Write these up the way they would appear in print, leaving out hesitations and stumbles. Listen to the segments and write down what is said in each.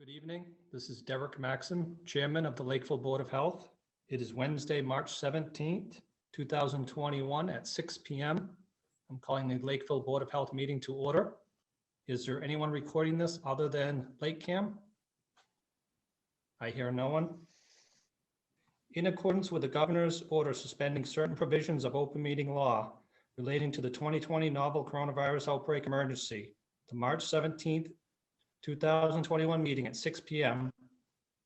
Good evening. This is Derek Maxim, Chairman of the Lakeville Board of Health. It is Wednesday, March 17th, 2021 at 6 p.m. I'm calling the Lakeville Board of Health meeting to order. Is there anyone recording this other than LakeCAM? I hear no one. In accordance with the governor's order suspending certain provisions of open meeting law relating to the 2020 novel coronavirus outbreak emergency, the March 17th, 2021 meeting at 6 p.m.,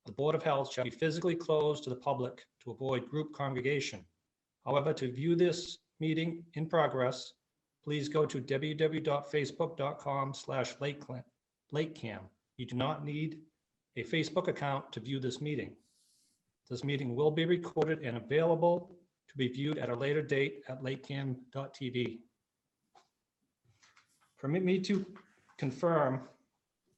the Board of Health shall be physically closed to the public to avoid group congregation. However, to view this meeting in progress, please go to www.facebook.com/LakeCAM. You do not need a Facebook account to view this meeting. This meeting will be recorded and available to be viewed at a later date at lakecam.tv. Permit me to confirm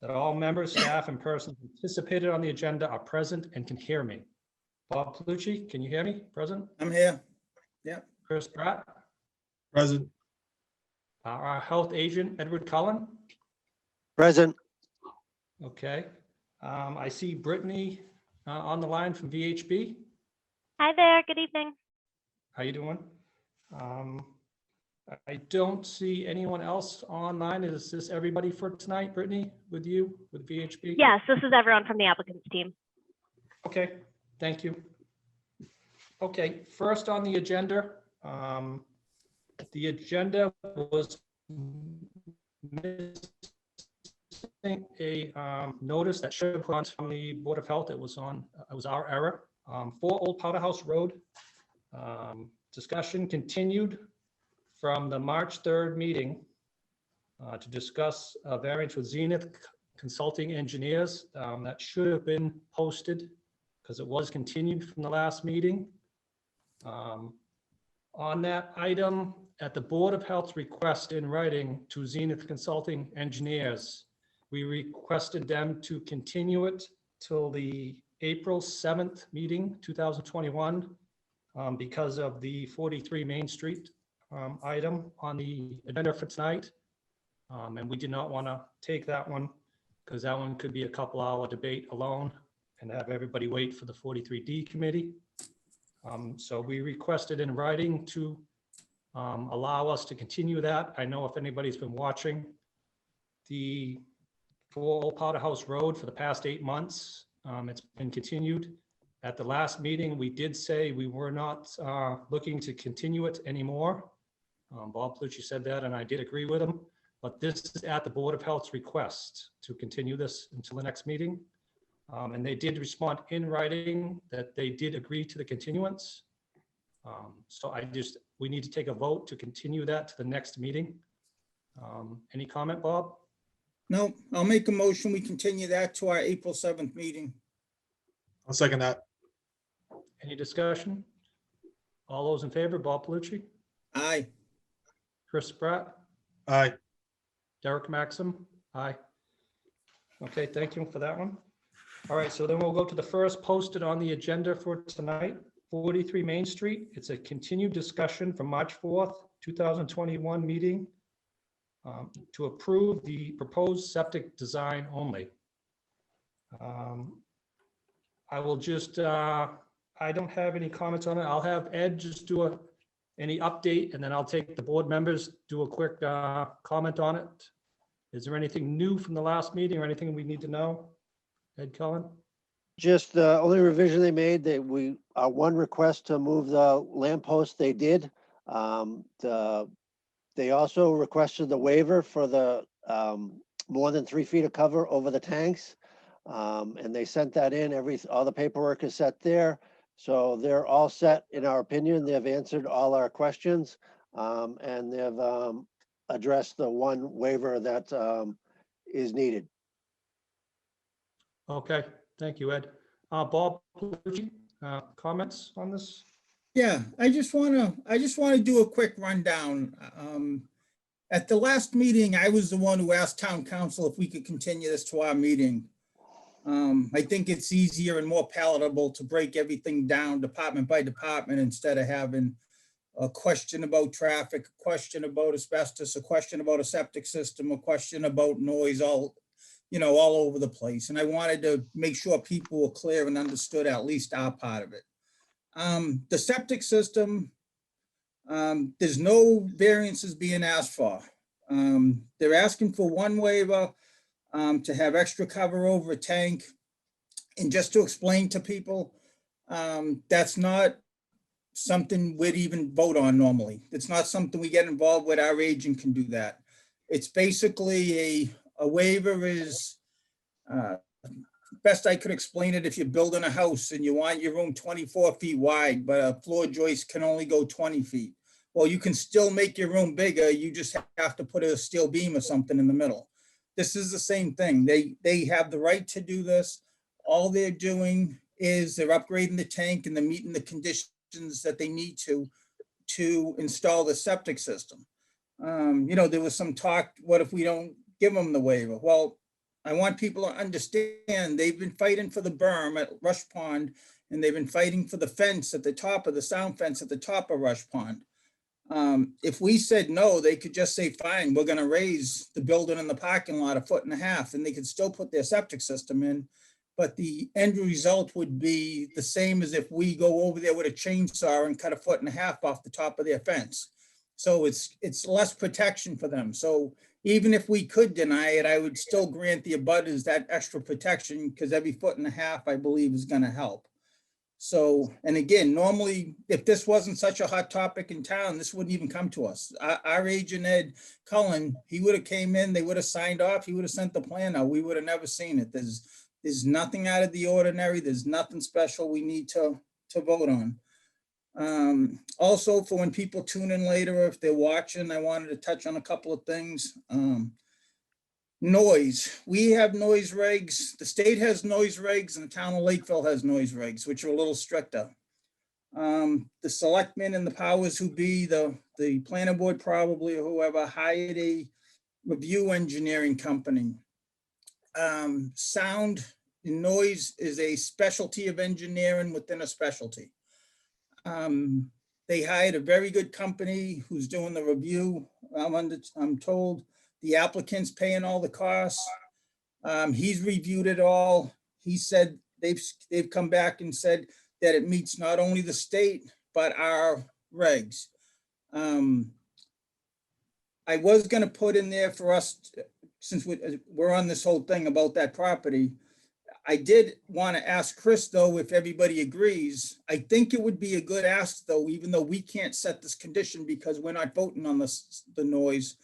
that all members, staff, and persons anticipated on the agenda are present and can hear me. Bob Palucci, can you hear me? Present? I'm here. Yeah. Chris Pratt? Present. Our health agent, Edward Cullen? Present. Okay. I see Brittany on the line from VHB. Hi there, good evening. How you doing? I don't see anyone else online. Is this everybody for tonight, Brittany, with you, with VHB? Yes, this is everyone from the applicants team. Okay, thank you. Okay, first on the agenda was missing a notice that should have gone from the Board of Health. It was our error. 4 Old Powder House Road. Discussion continued from the March 3rd meeting to discuss a variance with Zenith Consulting Engineers. That should have been posted because it was continued from the last meeting. On that item, at the Board of Health's request in writing to Zenith Consulting Engineers, we requested them to continue it till the April 7th meeting, 2021, because of the 43 Main Street item on the agenda for tonight. And we did not want to take that one because that one could be a couple-hour debate alone and have everybody wait for the 43D committee. So we requested in writing to allow us to continue that. I know if anybody's been watching the 4 Old Powder House Road for the past 8 months, it's been continued. At the last meeting, we did say we were not looking to continue it anymore. Bob Palucci said that, and I did agree with him. But this is at the Board of Health's request to continue this until the next meeting. And they did respond in writing that they did agree to the continuance. So we need to take a vote to continue that to the next meeting. Any comment, Bob? No, I'll make a motion. We continue that to our April 7th meeting. I'll second that. Any discussion? All those in favor, Bob Palucci, Aye. Chris Pratt, Aye. Derek Maxim, aye. Okay, thank you for that one. All right, so then we'll go to the first posted on the agenda for tonight, 43 Main Street. It's a continued discussion from March 4th, 2021 meeting to approve the proposed septic design only. I will just, I don't have any comments on it. I'll have Ed just do any update, and then I'll take the board members, do a quick comment on it. Is there anything new from the last meeting or anything we need to know? Ed Cullen? Just the only revision they made, that one request to move the lamppost they did. They also requested the waiver for the more than 3 feet of cover over the tanks. And they sent that in. All the paperwork is set there. So they're all set in our opinion. They've answered all our questions, and they've addressed the one waiver that is needed. Okay, thank you, Ed. Bob, comments on this? Yeah, I just want to do a quick rundown. At the last meeting, I was the one who asked town council if we could continue this to our meeting. I think it's easier and more palatable to break everything down department by department instead of having a question about traffic, a question about asbestos, a question about a septic system, a question about noise, all all over the place. And I wanted to make sure people were clear and understood at least our part of it. The septic system, there's no variances being asked for. They're asking for one waiver to have extra cover over a tank. And just to explain to people, that's not something we'd even vote on normally. It's not something we get involved with. Our agent can do that. It's basically a waiver is, best I could explain it, if you're building a house and you want your room 24 feet wide, but a floor joist can only go 20 feet. Well, you can still make your room bigger. You just have to put a steel beam or something in the middle. This is the same thing. They have the right to do this. All they're doing is they're upgrading the tank and they're meeting the conditions that they need to install the septic system. There was some talk, what if we don't give them the waiver? Well, I want people to understand they've been fighting for the berm at Rush Pond, and they've been fighting for the fence at the top of the sound fence at the top of Rush Pond. If we said no, they could just say, fine, we're gonna raise the building in the parking lot 1.5 feet, and they could still put their septic system in. But the end result would be the same as if we go over there with a chainsaw and cut 1.5 feet off the top of their fence. So it's less protection for them. So even if we could deny it, I would still grant the abutters that extra protection, because every 1.5 feet, I believe, is gonna help. So, and again, normally, if this wasn't such a hot topic in town, this wouldn't even come to us. Our agent, Ed Cullen, he would have came in, they would have signed off, he would have sent the plan out, we would have never seen it. There's nothing out of the ordinary. There's nothing special we need to vote on. Also, for when people tune in later, if they're watching, I wanted to touch on a couple of things. Noise. We have noise regs. The state has noise regs and the town of Lakeville has noise regs, which are a little stricter. The selectmen and the powers who be, the planning board probably, or whoever, hired a review engineering company. Sound and noise is a specialty of engineering within a specialty. They hired a very good company who's doing the review. I'm told the applicant's paying all the costs. He's reviewed it all. He said they've come back and said that it meets not only the state, but our regs. I was gonna put in there for us, since we're on this whole thing about that property, I did want to ask Chris, though, if everybody agrees. I think it would be a good ask, though, even though we can't set this condition because we're not voting on the noise.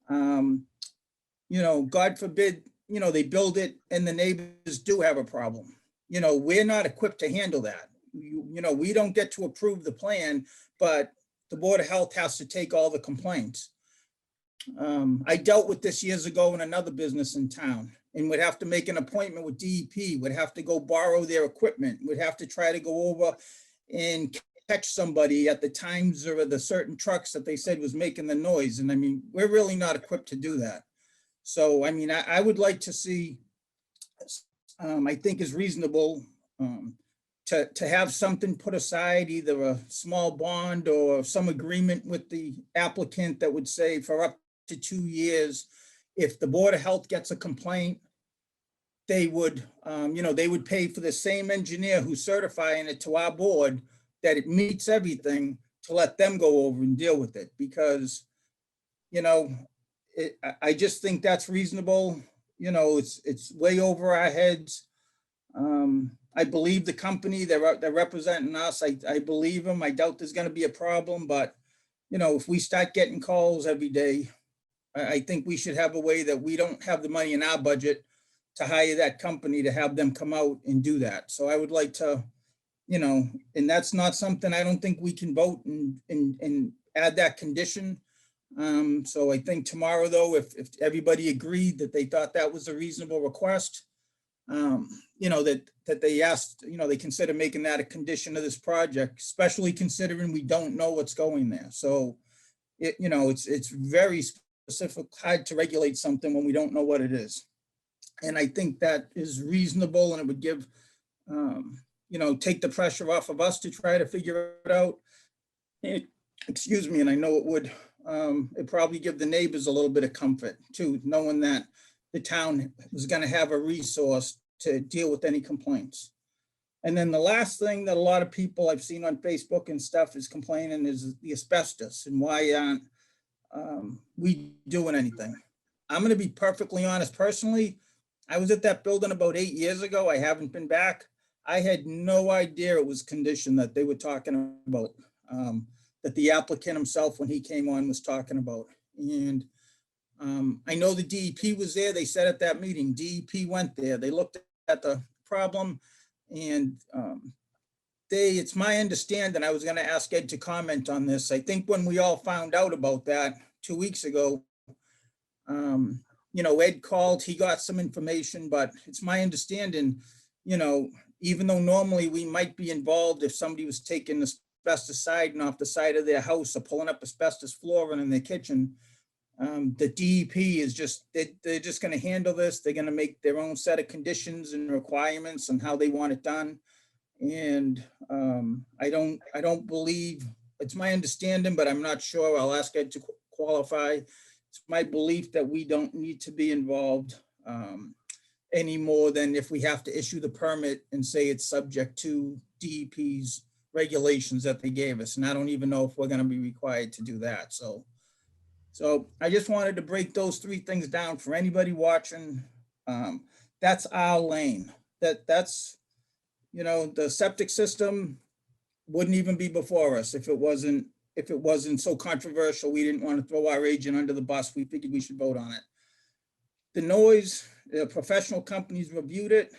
God forbid, they build it and the neighbors do have a problem. We're not equipped to handle that. We don't get to approve the plan, but the Board of Health has to take all the complaints. I dealt with this years ago in another business in town, and would have to make an appointment with DEP, would have to go borrow their equipment, would have to try to go over and catch somebody at the times or the certain trucks that they said was making the noise. And I mean, we're really not equipped to do that. So, I mean, I would like to see, I think is reasonable to have something put aside, either a small bond or some agreement with the applicant that would say for up to 2 years, if the Board of Health gets a complaint, they would, they would pay for the same engineer who's certifying it to our board that it meets everything, to let them go over and deal with it. Because, I just think that's reasonable. It's way over our heads. I believe the company, they're representing us. I believe them. I doubt there's going to be a problem, but if we start getting calls every day, I think we should have a way that we don't have the money in our budget to hire that company to have them come out and do that. So I would like to, and that's not something I don't think we can vote and add that condition. So I think tomorrow, though, if everybody agreed that they thought that was a reasonable request, that they asked, they consider making that a condition of this project, especially considering we don't know what's going there. So it's very specific, hard to regulate something when we don't know what it is. And I think that is reasonable, and it would give, take the pressure off of us to try to figure it out. Excuse me, and I know it would, it'd probably give the neighbors a little bit of comfort too, knowing that the town was gonna have a resource to deal with any complaints. And then the last thing that a lot of people I've seen on Facebook and stuff is complaining is the asbestos and why aren't we doing anything? I'm gonna be perfectly honest, personally, I was at that building about 8 years ago. I haven't been back. I had no idea it was condition that they were talking about, that the applicant himself, when he came on, was talking about. And I know the DEP was there. They said at that meeting, DEP went there. They looked at the problem and it's my understanding, I was gonna ask Ed to comment on this. I think when we all found out about that 2 weeks ago, you know, Ed called, he got some information, but it's my understanding, you know, even though normally we might be involved if somebody was taking asbestos siding off the side of their house or pulling up asbestos flooring in their kitchen, the DEP is just, they're just gonna handle this. They're gonna make their own set of conditions and requirements on how they want it done. And I don't believe, it's my understanding, but I'm not sure. I'll ask Ed to qualify. It's my belief that we don't need to be involved any more than if we have to issue the permit and say it's subject to DEP's regulations that they gave us. And I don't even know if we're gonna be required to do that. So I just wanted to break those three things down for anybody watching. That's our lane. That's, you know, the septic system wouldn't even be before us if it wasn't so controversial. We didn't want to throw our agent under the bus. We figured we should vote on it. The noise, the professional companies reviewed it.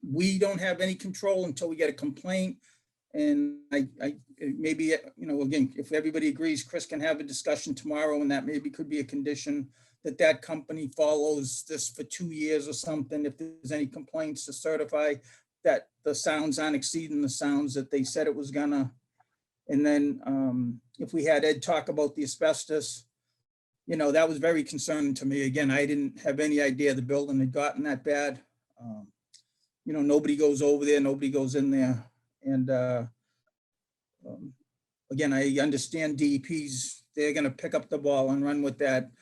We don't have any control until we get a complaint. And I maybe, you know, again, if everybody agrees, Chris can have a discussion tomorrow, and that maybe could be a condition that that company follows this for 2 years or something. If there's any complaints, to certify that the sounds aren't exceeding the sounds that they said it was gonna. And then if we had Ed talk about the asbestos, you know, that was very concerning to me. Again, I didn't have any idea the building had gotten that bad. You know, nobody goes over there, nobody goes in there. And again, I understand DEP's, they're gonna pick up the ball and run with that,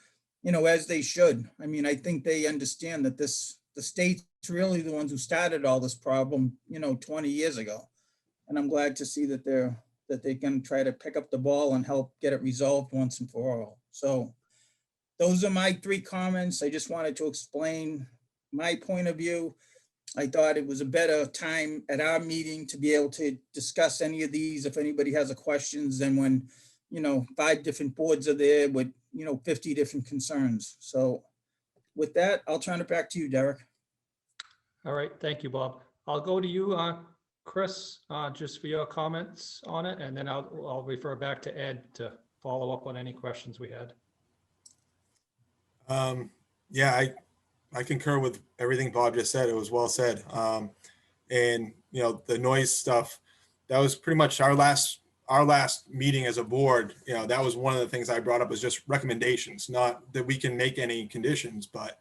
you know, as they should. I mean, I think they understand that the state's really the ones who started all this problem, you know, 20 years ago. And I'm glad to see that they're going to try to pick up the ball and help get it resolved once and for all. So those are my three comments. I just wanted to explain my point of view. I thought it was a better time at our meeting to be able to discuss any of these if anybody has a questions than when, you know, 5 different boards are there with, you know, 50 different concerns. So with that, I'll turn it back to you, Derek. All right, thank you, Bob. I'll go to you, Chris, just for your comments on it, and then I'll refer back to Ed to follow up on any questions we had. Yeah, I concur with everything Bob just said. It was well said. And you know, the noise stuff, that was pretty much our last meeting as a board. You know, that was one of the things I brought up, was just recommendations, not that we can make any conditions, but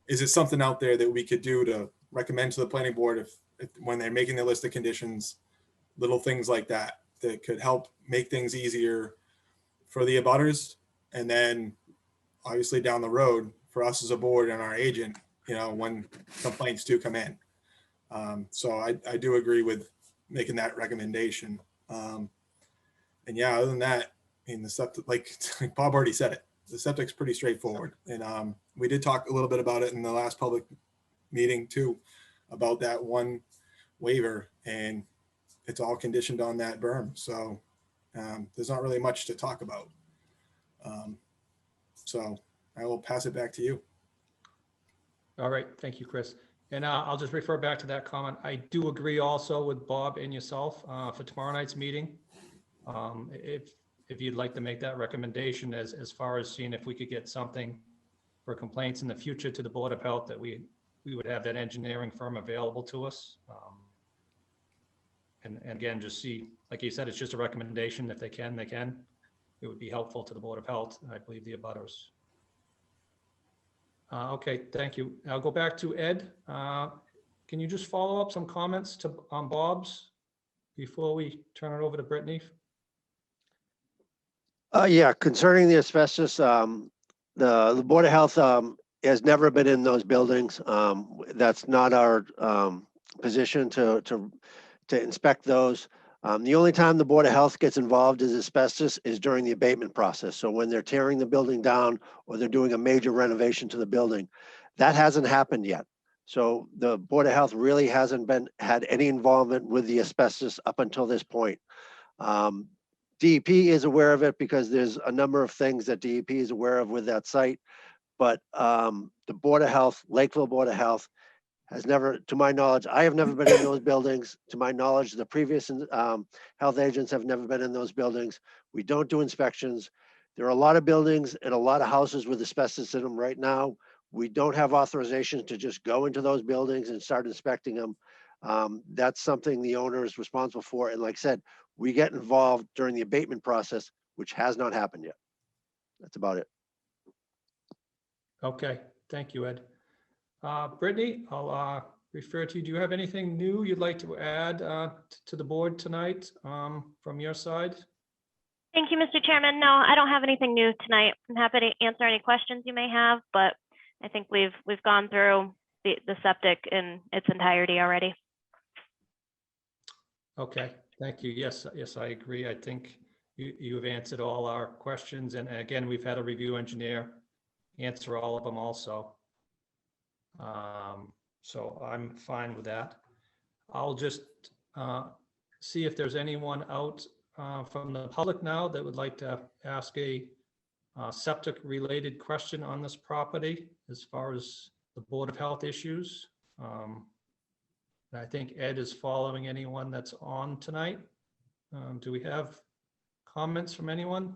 is it something out there that we could do to recommend to the planning board if when they're making their list of conditions, little things like that could help make things easier for the abutters, and then obviously down the road for us as a board and our agent, you know, when complaints do come in. So I do agree with making that recommendation. And yeah, other than that, I mean, the septic, like Bob already said it, the septic's pretty straightforward. And we did talk a little bit about it in the last public meeting too, about that one waiver, and it's all conditioned on that berm. So there's not really much to talk about. So I will pass it back to you. All right, thank you, Chris. And I'll just refer back to that comment. I do agree also with Bob and yourself for tomorrow night's meeting. If you'd like to make that recommendation as far as seeing if we could get something for complaints in the future to the Board of Health, that we would have that engineering firm available to us. And again, just see, like you said, it's just a recommendation. If they can, they can. It would be helpful to the Board of Health, and I believe the abutters. Okay, thank you. I'll go back to Ed. Can you just follow up some comments on Bob's before we turn it over to Brittany? Yeah, concerning the asbestos, the Board of Health has never been in those buildings. That's not our position to inspect those. The only time the Board of Health gets involved is asbestos is during the abatement process. So when they're tearing the building down or they're doing a major renovation to the building, that hasn't happened yet. So the Board of Health really hasn't had any involvement with the asbestos up until this point. DEP is aware of it because there's a number of things that DEP is aware of with that site. But the Board of Health, Lakeville Board of Health, has never, to my knowledge, I have never been in those buildings. To my knowledge, the previous health agents have never been in those buildings. We don't do inspections. There are a lot of buildings and a lot of houses with asbestos in them right now. We don't have authorization to just go into those buildings and start inspecting them. That's something the owner is responsible for. And like I said, we get involved during the abatement process, which has not happened yet. That's about it. Okay, thank you, Ed. Brittany, I'll refer to you. Do you have anything new you'd like to add to the board tonight from your side? Thank you, Mr. Chairman. No, I don't have anything new tonight. I'm happy to answer any questions you may have, but I think we've gone through the septic in its entirety already. Okay, thank you. Yes, I agree. I think you have answered all our questions. And again, we've had a review engineer answer all of them also. So I'm fine with that. I'll just see if there's anyone out from the public now that would like to ask a septic related question on this property as far as the Board of Health issues. I think Ed is following anyone that's on tonight. Do we have comments from anyone?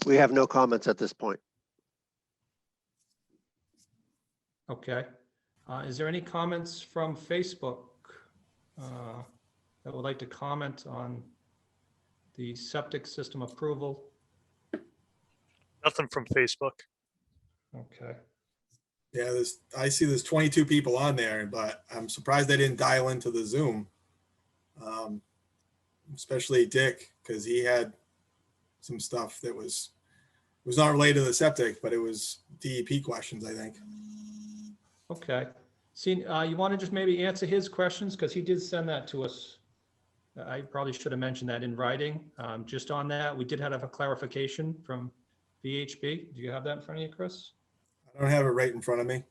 We have no comments at this point. Okay. Is there any comments from Facebook that would like to comment on the septic system approval? Nothing from Facebook. Okay. Yeah, I see there's 22 people on there, but I'm surprised they didn't dial into the Zoom. Especially Dick, because he had some stuff that was not related to the septic, but it was DEP questions, I think. Okay. See, you want to just maybe answer his questions because he did send that to us. I probably should have mentioned that in writing. Just on that, we did have a clarification from VHB. Do you have that in front of you, Chris? I don't have it right in front of me.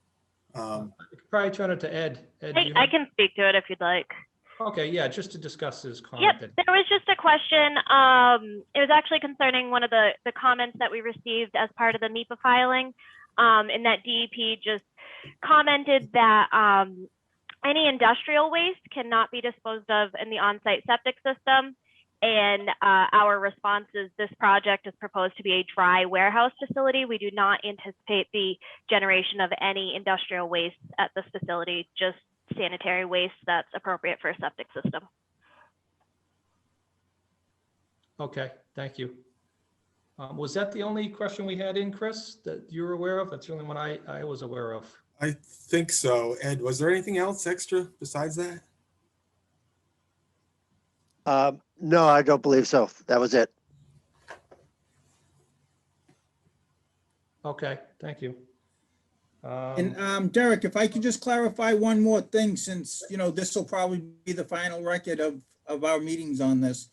I could probably turn it to Ed. Ed, do you I have- can speak to it if you'd like. Okay, yeah, just to discuss his comment. Yep, there was just a question. It was actually concerning one of the comments that we received as part of the NEPA filing, in that DEP just commented that any industrial waste cannot be disposed of in the on-site septic system. And our response is this project is proposed to be a dry warehouse facility. We do not anticipate the generation of any industrial waste at this facility, just sanitary waste that's appropriate for a septic system. Okay, thank you. Was that the only question we had in, Chris, that you're aware of? That's the only one I was aware of. I think so. Ed, was there anything else extra besides that? No, I don't believe so. That was it. Okay, thank you. And Derek, if I could just clarify one more thing, since, this will probably be the final record of our meetings on this.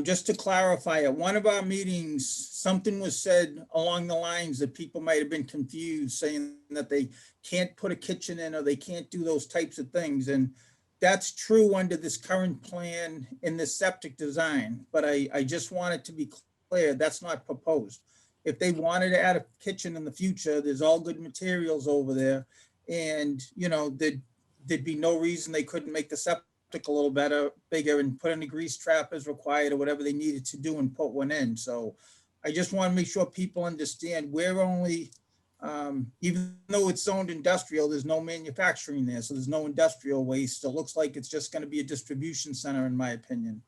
Just to clarify, at one of our meetings, something was said along the lines that people might have been confused, saying that they can't put a kitchen in or they can't do those types of things. And that's true under this current plan in this septic design. But I just wanted to be clear, that's not proposed. If they wanted to add a kitchen in the future, there's all good materials over there. And, there'd be no reason they couldn't make the septic a little bigger and put in a grease trap as required or whatever they needed to do and put one in. So I just want to make sure people understand we're only, even though it's zoned industrial, there's no manufacturing there. So there's no industrial waste. It looks like it's just going to be a distribution center, in my opinion.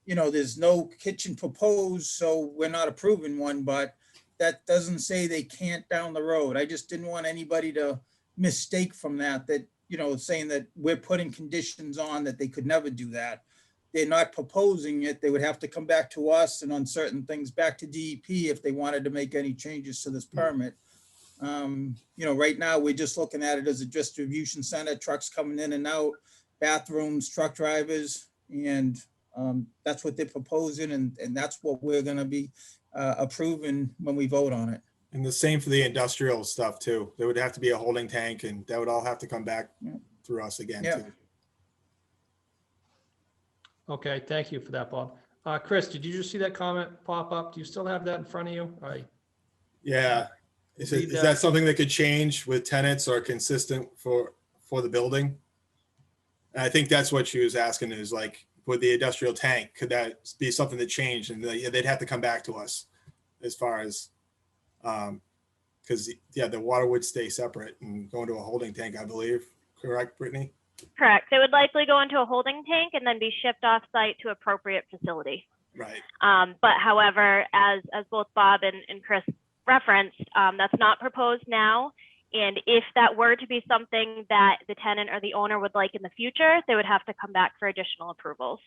There's no kitchen proposed, so we're not approving one, but that doesn't say they can't down the road. I just didn't want anybody to mistake from that, saying that we're putting conditions on that they could never do that. they're not proposing it, they would have to come back to us and on certain things back to DEP if they wanted to make any changes to this permit. You know, right now, we're just looking at it as a distribution center, trucks coming in and out, bathrooms, truck drivers, and that's what they're proposing, and that's what we're gonna be approving when we vote on it. And the same for the industrial stuff too. There would have to be a holding tank and that would all have to come back Yeah. through us again Yeah. too. Okay, thank you for that, Bob. Chris, did you just see that comment pop up? Do you still have that in front of you? Yeah. Is Read that something that could change with tenants or consistent for the building? And I think that's what she was asking is like, with the industrial tank, could that be something that changed? And they'd have to come back to us as far as, because yeah, the water would stay separate and go into a holding tank, I believe. Correct, Brittany? Correct. It would likely go into a holding tank and then be shipped off site to appropriate facility. Right. But however, as both Bob and Chris referenced, that's not proposed now. And if that were to be something that the tenant or the owner would like in the future, they would have to come back for additional approvals.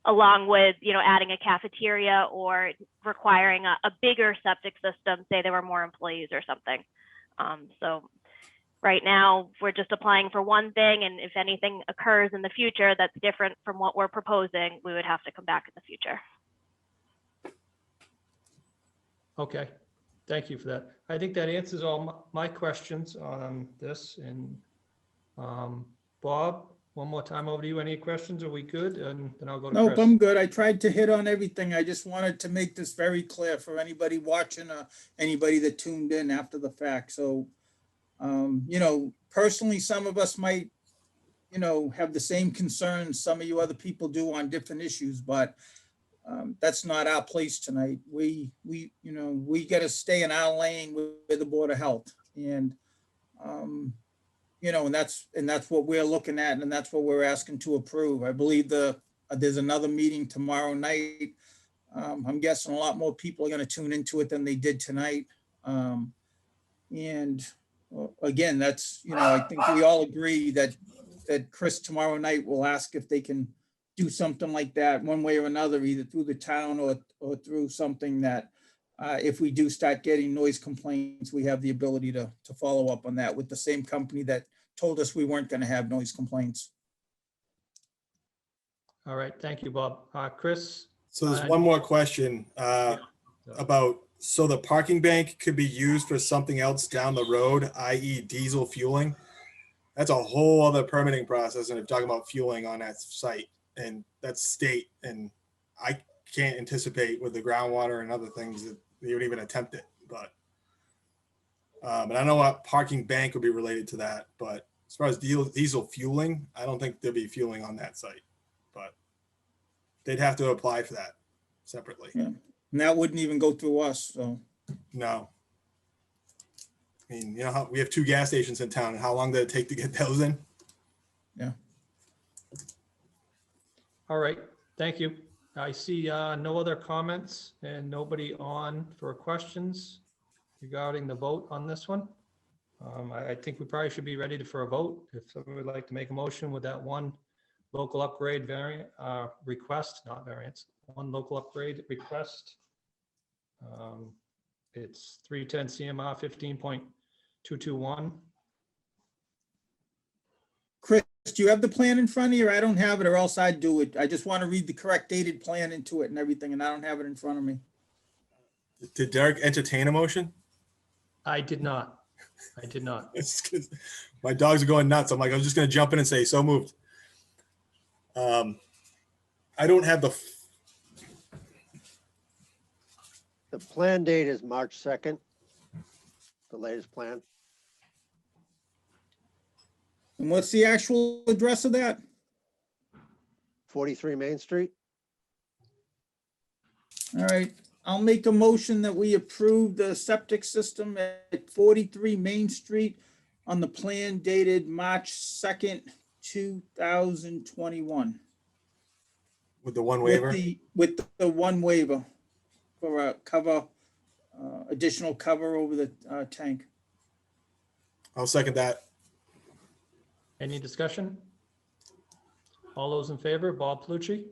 Along with, you know, adding a cafeteria or requiring a bigger septic system, say there were more employees or something. So right now, we're just applying for one thing, and if anything occurs in the future that's different from what we're proposing, we would have to come back in the future. Okay, thank you for that. I think that answers all my questions on this. And Bob, one more time over to you. Any questions? Are we good? And then I'll go to Nope, Chris. I'm good. I tried to hit on everything. I just wanted to make this very clear for anybody watching or anybody that tuned in after the fact. So, you know, personally, some of us might, you know, have the same concerns some of you other people do on different issues, but that's not our place tonight. We you know, we got to stay in our lane with the Board of Health, and you know, and that's what we're looking at, and that's what we're asking to approve. I believe there's another meeting tomorrow night. I'm guessing a lot more people are going to tune into it than they did tonight. And again, that's, you know, I think we all agree that Chris tomorrow night will ask if they can do something like that one way or another, either through the town or through something that if we do start getting noise complaints, we have the ability to follow up on that with the same company that told us we weren't going to have noise complaints. All right, thank you, Bob. Chris? So there's one more question about, so the parking bank could be used for something else down the road, i.e. diesel fueling. That's a whole other permitting process. And if talking about fueling on that site, and that's state, and I can't anticipate with the groundwater and other things that they would even attempt it, but and I know what parking bank would be related to that, but as far as diesel fueling, I don't think there'd be fueling on that site, but they'd have to apply for that separately. Yeah. And that wouldn't even go through us, so. No. I mean, you know how we have 2 gas stations in town, and how long did it take to get those in? Yeah. All right, thank you. I see no other comments and nobody on for questions regarding the vote on this one. I think we probably should be ready for a vote. If someone would like to make a motion with that one local upgrade variant request, not variance, one local upgrade request. It's 310 CMR 15.221. Chris, do you have the plan in front of you? I don't have it, or else I'd do it. I just want to read the correct dated plan into it and everything, and I don't have it in front of me. Did Derek entertain a motion? I did not. I did not. It's 'cause my dogs are going nuts. I'm like, I'm just going to jump in and say, so moved. I don't have the plan date is March 2nd, the latest plan. And what's the actual address of that? 43 Main Street. All right, I'll make a motion that we approve the septic system at 43 Main Street on the plan dated March 2nd, 2021. with the one waiver. With the one waiver for a cover, additional cover over the tank. I'll second that. Any discussion? All those in favor, Bob Palucci,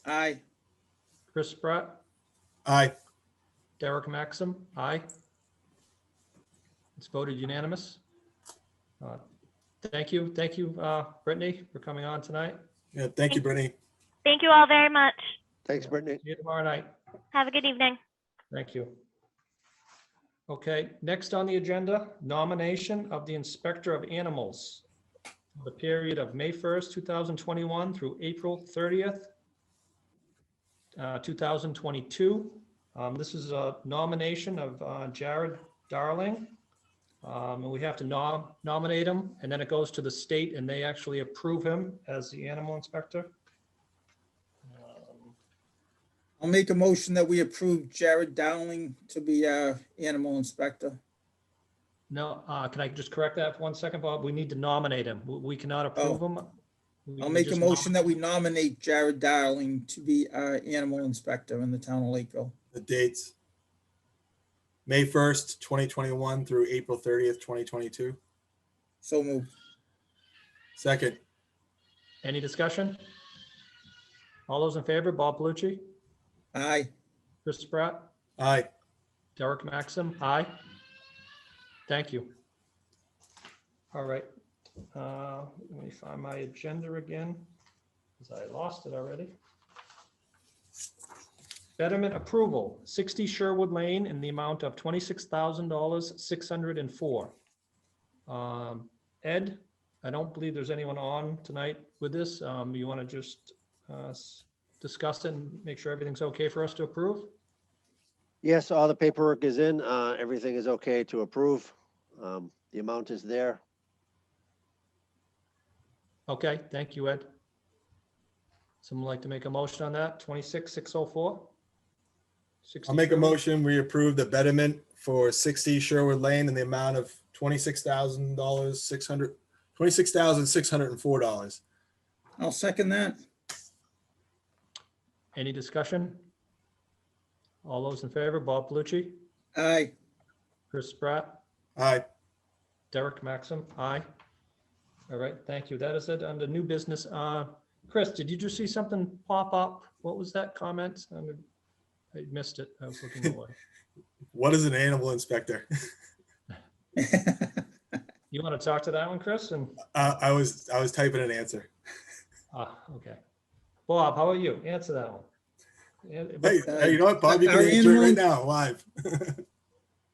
Aye. Chris Spratt, Aye. Derek Maxim, aye. It's voted unanimous. Thank you, Brittany, for coming on tonight. Yeah, thank you, Brittany. Thank you all very much. Thanks, Brittany. See you tomorrow night. Have a good evening. Thank you. Okay, next on the agenda, nomination of the Inspector of Animals. For the period of May 1st, 2021 through April 30th, 2022. This is a nomination of Jared Darling. And we have to nominate him, and then it goes to the state and they actually approve him as the animal inspector. I'll make a motion that we approve Jared Dowling to be our animal inspector. No, can I just correct that for 1 second, Bob? We need to nominate him. We cannot approve him. We I'll can make a just motion that we nominate Jared Dowling to be our animal inspector in the town of Lakeville. The dates. May 1st, 2021 through April 30th, 2022. So moved. Second. Any discussion? All those in favor, Bob Palucci, Aye. Chris Spratt, Aye. Derek Maxim, aye. Thank you. All right. Let me find my agenda again, because I lost it already. Betterment approval, 60 Sherwood Lane in the amount of $26,604. Ed, I don't believe there's anyone on tonight with this. You want to just discuss it and make sure everything's okay for us to approve? Yes, all the paperwork is in. Everything is okay to approve. The amount is there. Okay, thank you, Ed. Someone like to make a motion on that? 26,604? I'll make a motion. We approve the betterment for 60 Sherwood Lane in the amount of $26,604. I'll second that. Any discussion? All those in favor, Bob Palucci, Aye. Chris Spratt, Aye. Derek Maxim, aye. All right, thank you. That is it under new business. Chris, did you just see something pop up? What was that comment? I missed it. I was looking away. What is an animal inspector? You want to talk to that one, Chris? And I was typing an answer. okay. Bob, how about you? Answer that one. Hey, you know what, Bob? You can Our answer it animal- right now, live.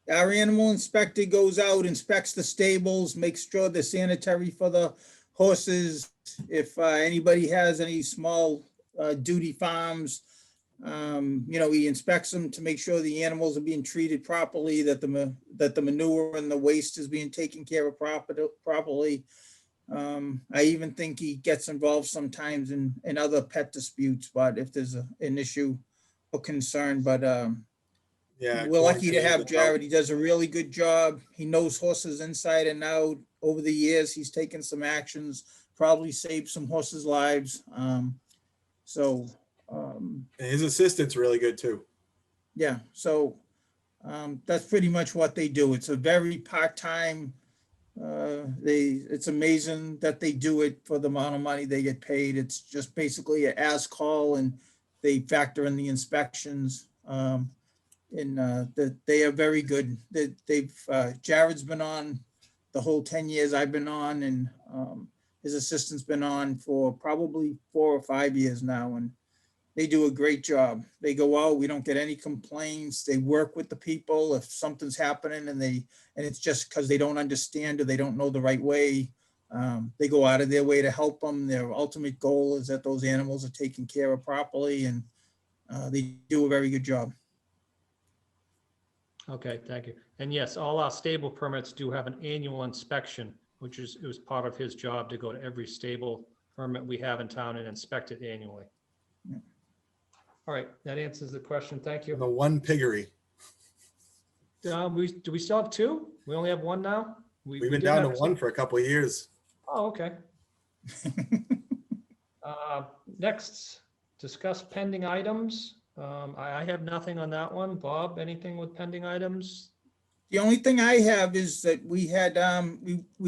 Our animal inspector goes out, inspects the stables, makes sure they're sanitary for the horses. If anybody has any small duty farms, he inspects them to make sure the animals are being treated properly, that the manure and the waste is being taken care of properly. I even think he gets involved sometimes in other pet disputes, but if there's an issue or concern, but Yeah. we're lucky to have quarantine. Jared. He does a really good job. He knows horses inside and out. Over the years, he's taken some actions, probably saved some horses' lives. And his assistant's really good too. Yeah, so that's pretty much what they do. It's a very part-time. It's amazing that they do it for the amount of money they get paid. It's just basically an as call, and they factor in the inspections. They are very good. Jared's been on the whole 10 years I've been on, and his assistant's been on for probably 4 or 5 years now, and they do a great job. They go out, we don't get any complaints. They work with the people. If something's happening and it's just because they don't understand or they don't know the right way, they go out of their way to help them. Their ultimate goal is that those animals are taken care of properly, and they do a very good job. Okay, thank you. And yes, all our stable permits do have an annual inspection, it was part of his job to go to every stable permit we have in town and inspect it annually. Yeah. All right, that answers the question. Thank you. The one piggery. Do we still have 2? We only have 1 now? We've we been did down to have 1 some- for a couple of years. Oh, okay. Next, discuss pending items. I have nothing on that one. Bob, anything with pending items? The only thing I have is that we had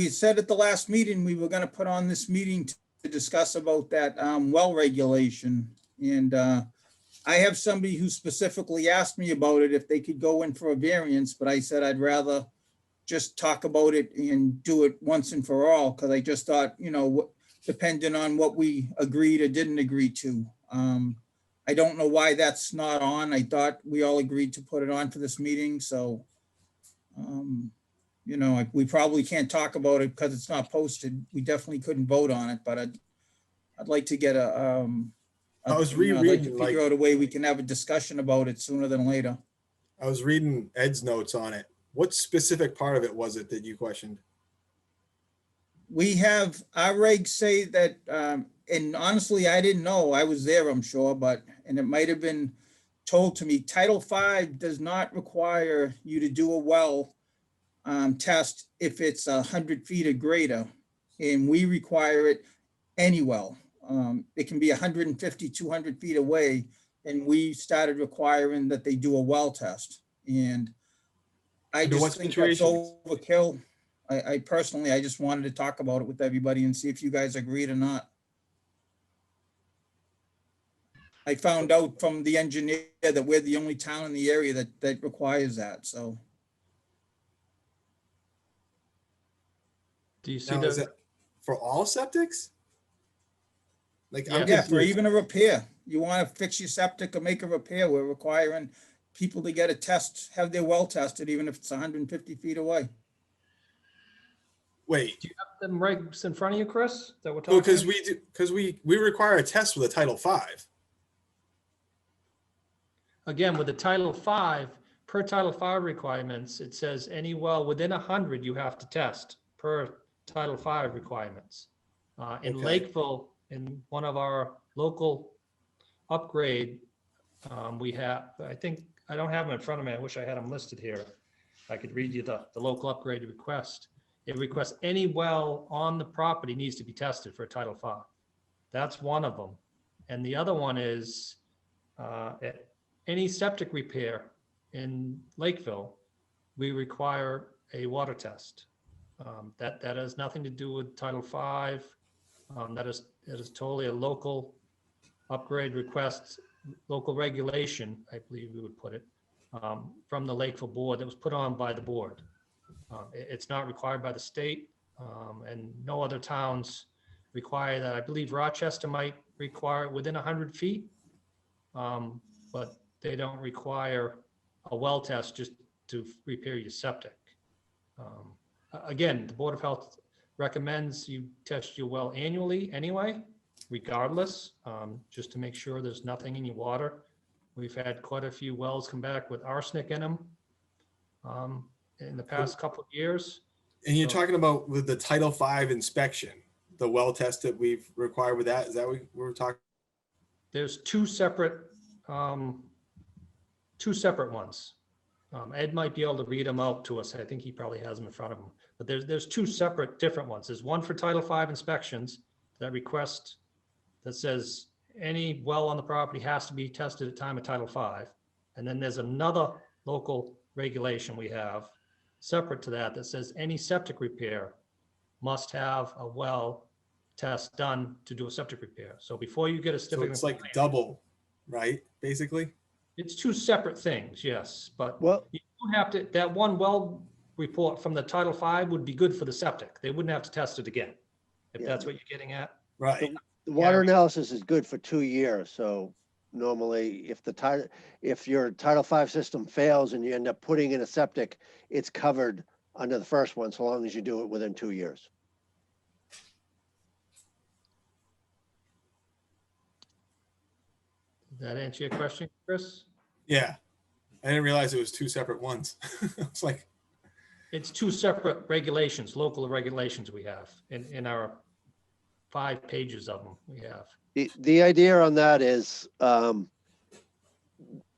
said at the last meeting, we were gonna put on this meeting to discuss about that well regulation. And I have somebody who specifically asked me about it, if they could go in for a variance, but I said I'd rather just talk about it and do it once and for all, because I just thought, you know, depending on what we agreed or didn't agree to. I don't know why that's not on. I thought we all agreed to put it on for this meeting, so you know, we probably can't talk about it because it's not posted. We definitely couldn't vote on it, but I'd like to get I was you know, I'd like to rereading, figure like, out a way we can have a discussion about it sooner than later. I was reading Ed's notes on it. What specific part of it was it that you questioned? We have, our regs say that, and honestly, I didn't know, I was there, I'm sure, but, and it might have been told to me, Title V does not require you to do a well test if it's 100 feet or greater, and we require it any well. It can be 150, 200 feet away, and we started requiring that they do a well test. And I Under what just think that's situations? overkill. I personally, I just wanted to talk about it with everybody and see if you guys agreed or not. I found out from the engineer that we're the only town in the area that requires that, so. Do you see Now, is the, it for all septics? Like, I'm Yeah, for confused. even a repair. You want to fix your septic or make a repair, we're requiring people to get a test, have their well tested, even if it's 150 feet away. Wait, do you have them regs in front of you, Chris, that we're well, talking? because we require a test with a Title V. Again, with the Title V, per Title V requirements, it says any well within 100 you have to test per Title V requirements. In Okay. Lakeville, in one of our local upgrade, we have, I think, I don't have them in front of me. I wish I had them listed here. I could read you the local upgrade request. It requests any well on the property needs to be tested for Title V. That's one of them. And the other one is any septic repair in Lakeville, we require a water test. That has nothing to do with Title V. That is totally a local upgrade request, local regulation, I believe we would put it, from the Lakeville board that was put on by the board. It's not required by the state, and no other towns require that. I believe Rochester might require it within 100 feet, but they don't require a well test just to repair your septic. Again, the Board of Health recommends you test your well annually anyway, regardless, just to make sure there's nothing in your water. We've had quite a few wells come back with arsenic in them in the past couple of years. And you're So- talking about with the Title V inspection, the well test that we've required with that, is that what we're talking? There's two separate ones. Ed might be able to read them out to us. I think he probably has them in front of him. But there's two separate different ones. There's one for Title V inspections that request that says any well on the property has to be tested at time of Title V. And then there's another local regulation we have separate to that that says any septic repair must have a well test done to do a septic repair. So before you get a So certificate, it's like double, right? Basically? it's two separate things, yes, but Well, you don't have to, that one well report from the Title V would be good for the septic. They wouldn't have to test it again, if Yeah. that's what you're getting at. Right. the water Yeah. analysis is good for 2 years, so normally if your Title V system fails and you end up putting in a septic, it's covered under the first one, so long as you do it within 2 years. Does that answer your question, Chris? Yeah. I didn't realize it was two separate ones. It's like, It's two separate regulations, local regulations we have in our 5 pages of them we have. The idea on that is,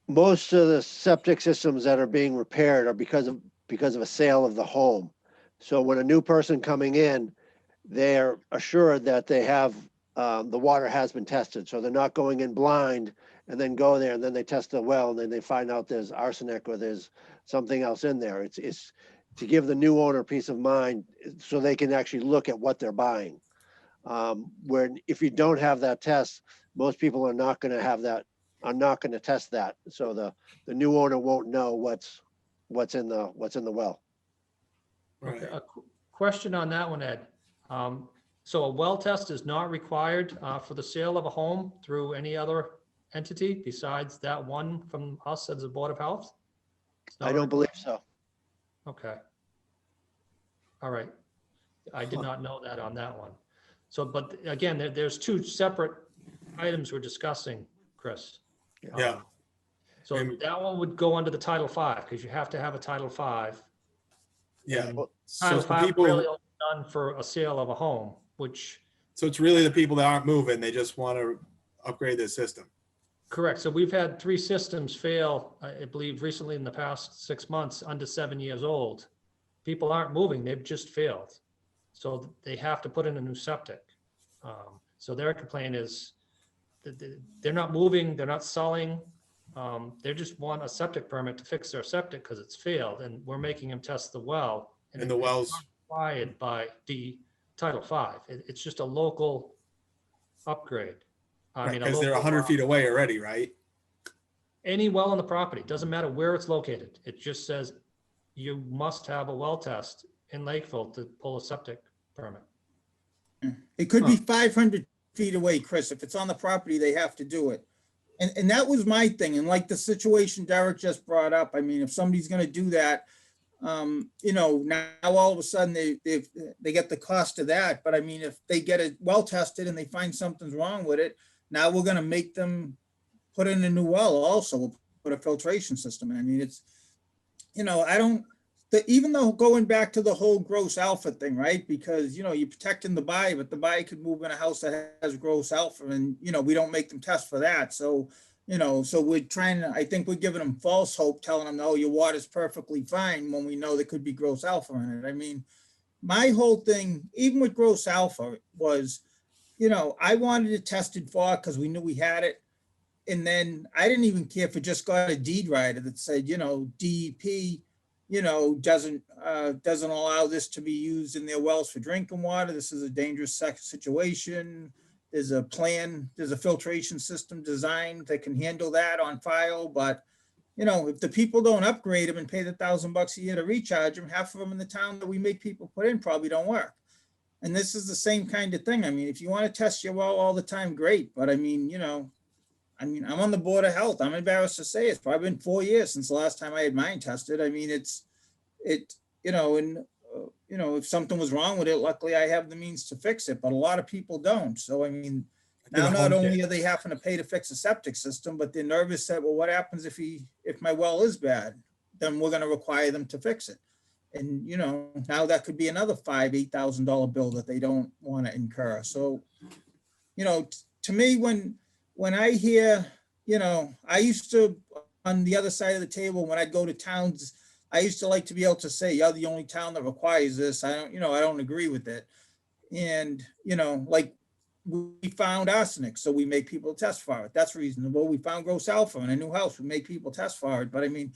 most of the septic systems that are being repaired are because of a sale of the home. So when a new person coming in, they're assured that they have, the water has been tested. So they're not going in blind and then go there and then they test the well and then they find out there's arsenic or there's something else in there. It's to give the new owner peace of mind so they can actually look at what they're buying. When, if you don't have that test, most people are not gonna have that, are not gonna test that. So the new owner won't know what's in the well. Okay, Right. question on that one, Ed. So a well test is not required for the sale of a home through any other entity besides that one from us as a Board of Health? It's I not don't required? believe so. Okay. All right. I did Huh. not know that on that one. So, but again, there's two separate items we're discussing, Chris. Yeah. So And- that one would go under the Title V because you have to have a Title V. Yeah. And Well, So Title it's the V people, really only done for a sale of a home, which, so it's really the people that aren't moving. They just want to upgrade their system. correct. So we've had 3 systems fail, I believe recently in the past 6 months, under 7 years old. People aren't moving, they've just failed. So they have to put in a new septic. So their complaint is that they're not moving, they're not selling. They just want a septic permit to fix their septic because it's failed, and we're making them test the well. And the it's not wells, required by the Title V. It's just a local upgrade. I mean, a because they're local, 100 feet away already, right? any well on the property, doesn't matter where it's located. It just says you must have a well test in Lakeville to pull a septic permit. It could be 500 feet away, Chris. If it's on the property, they have to do it. And that was my thing. And like the situation Derek just brought up, I mean, if somebody's gonna do that, you know, now all of a sudden they get the cost of that. But I mean, if they get it well tested and they find something's wrong with it, now we're gonna make them put in a new well also. We'll put a filtration system in. I mean, it's, you know, even though going back to the whole gross alpha thing, right? Because, you know, you're protecting the buyer, but the buyer could move in a house that has gross alpha and, you know, we don't make them test for that. So, you know, so we're trying to, I think we're giving them false hope, telling them, oh, your water's perfectly fine when we know there could be gross alpha in it. I mean, my whole thing, even with gross alpha was, you know, I wanted it tested for because we knew we had it. And then I didn't even care if it just got a deed rider that said, you know, DEP, you know, doesn't allow this to be used in their wells for drinking water. This is a dangerous situation. There's a plan, there's a filtration system designed that can handle that on file. But, you know, if the people don't upgrade them and pay the $1,000 a year to recharge them, half of them in the town that we make people put in probably don't work. And this is the same kind of thing. I mean, if you want to test your well all the time, great. But I mean, you know, I'm on the Board of Health. I'm embarrassed to say it's probably been 4 years since the last time I had mine tested. I mean, you know, and, you know, if something was wrong with it, luckily I have the means to fix it, but a lot of people don't. So, I mean, now not only are they having to pay to fix a septic system, but they're nervous that, well, what happens if my well is bad? Then we're going to require them to fix it. And, you know, now that could be another $5,000, $8,000 bill that they don't want to incur. So, you know, to me, when I hear, you know, I used to, on the other side of the table, when I'd go to towns, I used to like to be able to say, you're the only town that requires this. I don't agree with it. And, you know, like we found arsenic, so we make people test for it. That's reasonable. We found gross alpha in a new house. We make people test for it. But I mean,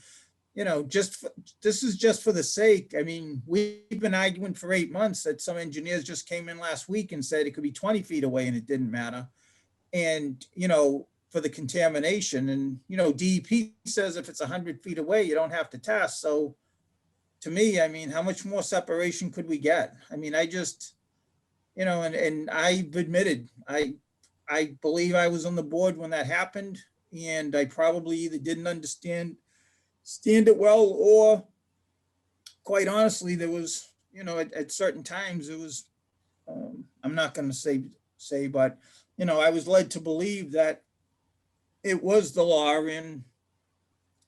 you know, this is just for the sake. I mean, we've been arguing for 8 months that some engineers just came in last week and said it could be 20 feet away and it didn't matter. And, you know, for the contamination and, you know, DEP says if it's 100 feet away, you don't have to test. So to me, I mean, how much more separation could we get? I mean, I just, you know, and I've admitted, I believe I was on the board when that happened, and I probably either didn't understand it well, or quite honestly, there was, you know, at certain times it was, I'm not going to say, but, you know, I was led to believe that it was the law. And,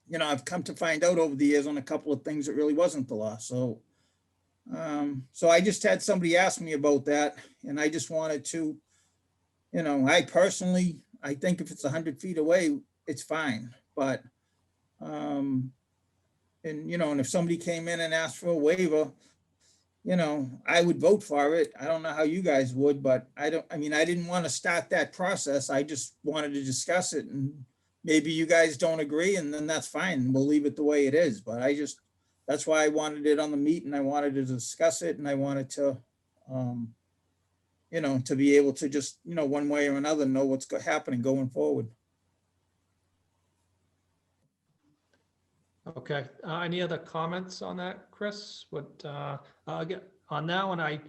you know, I've come to find out over the years on a couple of things, it really wasn't the law. So, so I just had somebody ask me about that, and I just wanted to, you know, I think if it's 100 feet away, it's fine. But, and, you know, and if somebody came in and asked for a waiver, you know, I would vote for it. I don't know how you guys would, but I didn't want to start that process. I just wanted to discuss it, and maybe you guys don't agree, and then that's fine. We'll leave it the way it is. But that's why I wanted it on the meet, and I wanted to discuss it, and I wanted to, you you know, to be able to just, you know, one way or another, know what's happening going forward. Okay, any other comments on that, Chris? What, again, on that one, I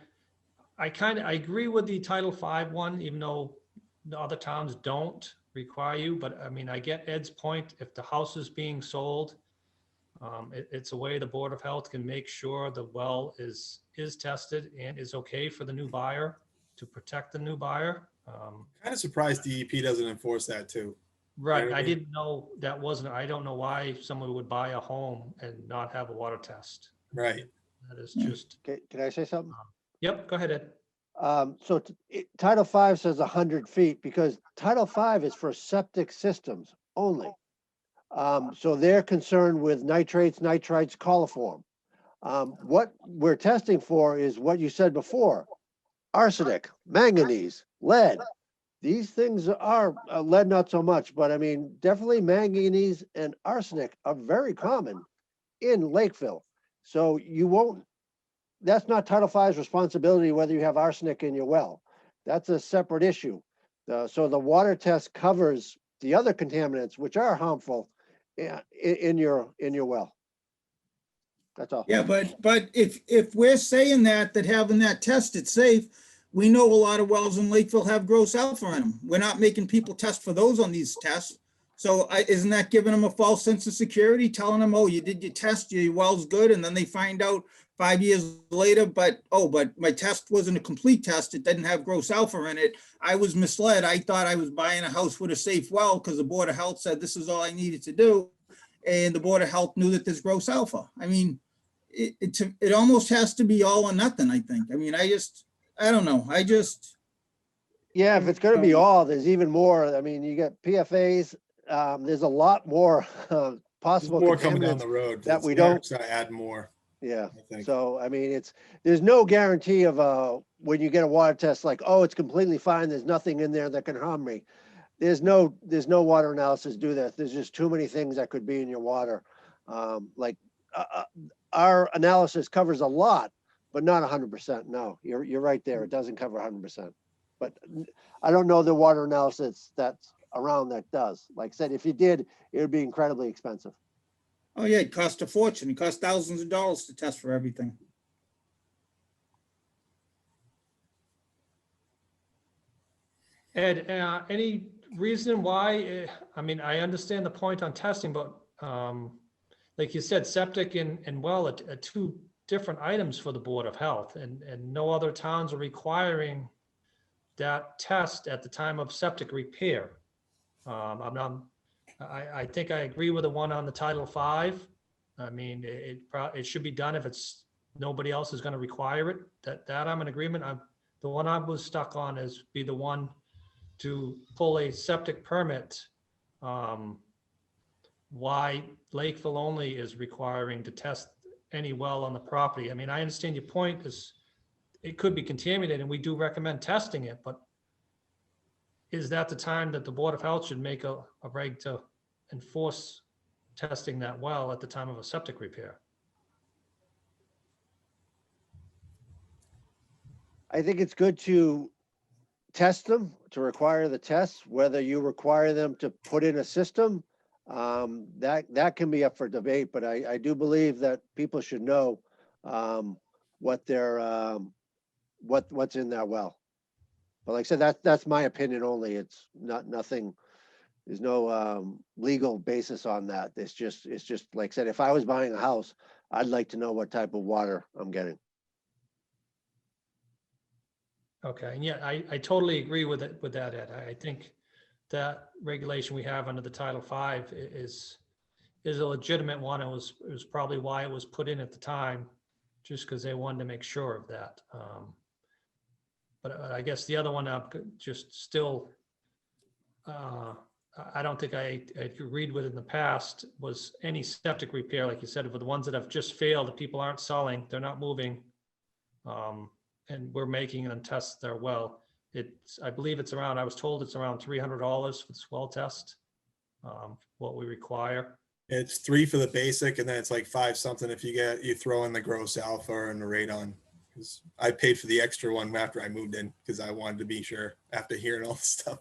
agree with the Title V one, even though the other towns don't require you, but I mean, I get Ed's point. If the house is being sold, it's a way the Board of Health can make sure the well is tested and is okay for the new buyer, to protect the new buyer. Kind of surprised DEP doesn't enforce that too. Right, what I I mean? didn't know that wasn't, I don't know why someone would buy a home and not have a water test. Right. That is Yeah. just, Okay, can I say something? yep, go ahead, Ed. So Title V says 100 feet because Title V is for septic systems only. So they're concerned with nitrates, nitrites, coliform. What we're testing for is what you said before: arsenic, manganese, lead. These things are lead, not so much, but I mean, definitely manganese and arsenic are very common in Lakeville. So you won't, that's not Title V's responsibility whether you have arsenic in your well. That's a separate issue. So the water test covers the other contaminants, which are harmful in your well. That's all. Yeah, but if we're saying that having that tested safe, we know a lot of wells in Lakeville have gross alpha in them. We're not making people test for those on these tests. So isn't that giving them a false sense of security, telling them, oh, you did your test, your well's good, and then they find out 5 years later, but my test wasn't a complete test. It didn't have gross alpha in it. I was misled. I thought I was buying a house with a safe well because the Board of Health said this is all I needed to do. And the Board of Health knew that there's gross alpha. I mean, it almost has to be all or nothing, I think. I mean, I don't know. Yeah, if it's gonna be all, there's even more. I mean, you get PFAs, there's a lot more There's possible more coming down contaminants. the road. that we Eric's gonna add more, Yeah, I think. so I mean, there's no guarantee of when you get a water test, like, oh, it's completely fine, there's nothing in there that can harm me. There's no water analysis do that. There's just too many things that could be in your water. Our analysis covers a lot, but not 100%. No, you're right there. It doesn't cover 100%. But I don't know the water analysis that's around that does. Like I said, if you did, it would be incredibly expensive. Oh yeah, it costs a fortune. It costs thousands of dollars to test for everything. Ed, any reason why, I mean, I understand the point on testing, but like you said, septic and well are two different items for the Board of Health, and no other towns are requiring that test at the time of septic repair. I think I agree with the one on the Title V. I mean, it should be done if it's nobody else is going to require it. That I'm in agreement. The one I was stuck on is be the one to pull a septic permit. Why Lakeville only is requiring to test any well on the property. I mean, I understand your point is it could be contaminated and we do recommend testing it, but is that the time that the Board of Health should make a reg to enforce testing that well at the time of a septic repair? I think it's good to test them, to require the tests, whether you require them to put in a system. That can be up for debate, but I do believe that people should know what they're what's in that well. But like I said, that's my opinion only. It's nothing. There's no legal basis on that. It's just like I said, if I was buying a house, I'd like to know what type of water I'm getting. Okay, and yeah, I totally agree with that, Ed. I think that regulation we have under the Title V is a legitimate one. It was probably why it was put in at the time, just because they wanted to make sure of that. But I guess the other one, just still, I don't think I agreed with in the past was any septic repair, like you said, for the ones that have just failed, the people aren't selling, they're not moving, and we're making them test their well. I believe it's around, I was told it's around $300 for this well test, what we require. It's $3 for the basic, and then it's like $5 something if you throw in the gross alpha and the radon. 'cause I paid for the extra one after I moved in because I wanted to be sure after hearing all this stuff.